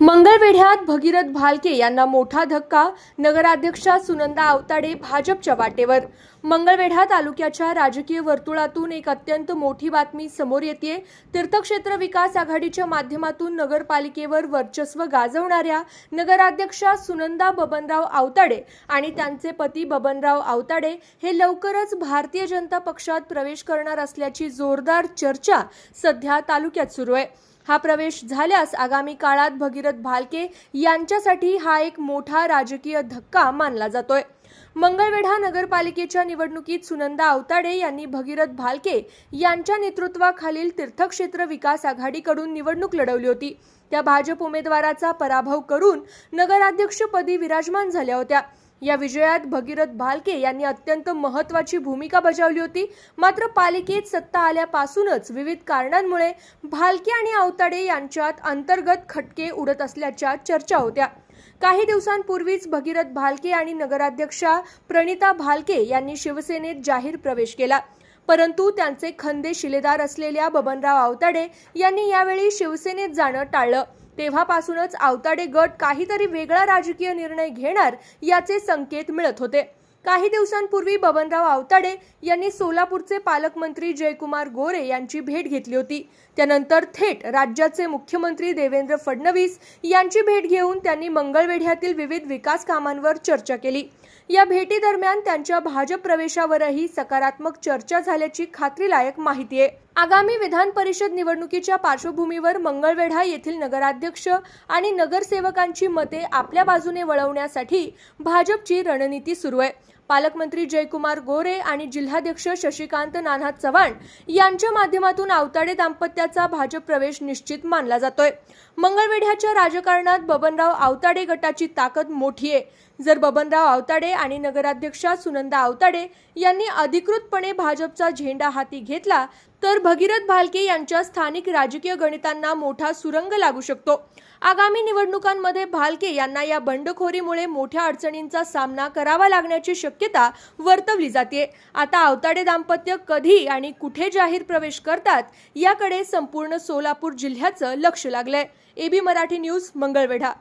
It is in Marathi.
मंगळवेढ्यात भगीरथ भालके यांना मोठा धक्का. नगराध्यक्षा सुनंदा आवताडे भाजपच्या वाटेवर. मंगळवेढा तालुक्याच्या राजकीय वर्तुळातून एक अत्यंत मोठी बातमी समोर येते. तीर्थक्षेत्र विकास आघाडीच्या माध्यमातून नगरपालिकेवर वर्चस्व गाजवणाऱ्या नगराध्यक्षा सुनंदा बबनराव आवताडे आणि त्यांचे पती बबनराव आवताडे हे लवकरच भारतीय जनता पक्षात प्रवेश करणार असल्याची जोरदार चर्चा सध्या तालुक्यात सुरू आहे. हा प्रवेश झाल्यास आगामी काळात भगीरथ भालके यांच्यासाठी हा एक मोठा राजकीय धक्का मानला जातोय. मंगळवेढा नगरपालिकेच्या निवडणुकीत सुनंदा आवताडे यांनी भगीरथ भालके यांच्या नेतृत्वाखालील तीर्थक्षेत्र विकास आघाडीकडून निवडणूक लढवली होती. त्या भाजप उमेदवाराचा पराभव करून नगराध्यक्षपदी विराजमान झाल्या होत्या. या विजयात भगीरथ भालके यांनी अत्यंत महत्त्वाची भूमिका बजावली होती. मात्र पालिकेत सत्ता आल्यापासूनच विविध कारणांमुळे भालके आणि आवताडे यांच्यात अंतर्गत खटके उडत असल्याच्या चर्चा होत्या. काही दिवसांपूर्वीच भगीरथ भालके आणि नगराध्यक्षा प्रणिता भालके यांनी शिवसेनेत जाहीर प्रवेश केला. परंतु त्यांचे खंदे शिलेदार असलेल्या बबनराव आवताडे यांनी यावेळी शिवसेनेत जाणं टाळलं. तेव्हापासूनच आवताडे गट काहीतरी वेगळा राजकीय निर्णय घेणार याचे संकेत मिळत होते. काही दिवसांपूर्वी बबनराव आवताडे यांनी सोलापूरचे पालकमंत्री जयकुमार गोरे यांची भेट घेतली होती. त्यानंतर थेट राज्याचे मुख्यमंत्री देवेंद्र फडणवीस यांची भेट घेऊन त्यांनी मंगळवेढ्यातील विविध विकास कामांवर चर्चा केली. या भेटीदरम्यान त्यांच्या भाजप प्रवेशावरही सकारात्मक चर्चा झाल्याची खात्रीलायक माहिती आहे. आगामी विधान परिषद निवडणुकीच्या पार्श्वभूमीवर मंगळवेढा येथील नगराध्यक्ष आणि नगरसेवकांची मते आपल्या बाजूने वळवण्यासाठी भाजपची रणनीती सुरू आहे. पालकमंत्री जयकुमार गोरे आणि जिल्हाध्यक्ष शशिकांत नाना चव्हाण यांच्या माध्यमातून आवताडे दाम्पत्याचा भाजप प्रवेश निश्चित मानला जातोय. मंगळवेढ्याच्या राजकारणात बबनराव आवताडे गटाची ताकद मोठी आहे. जर बबनराव आवताडे आणि नगराध्यक्षा सुनंदा आवताडे यांनी अधिकृतपणे भाजपचा झेंडा हाती घेतला तर भगीरथ भालके यांच्या स्थानिक राजकीय गणितांना मोठा सुरंग लागू शकतो. आगामी निवडणुकांमध्ये भालके यांना या बंडखोरीमुळे मोठ्या अडचणींचा सामना करावा लागण्याची शक्यता वर्तवली जाते. आता आवताडे दाम्पत्य कधी आणि कुठे जाहीर प्रवेश करतात याकडे संपूर्ण सोलापूर जिल्ह्याचं लक्ष लागलंय. AB Marathi news, Mangalvedha.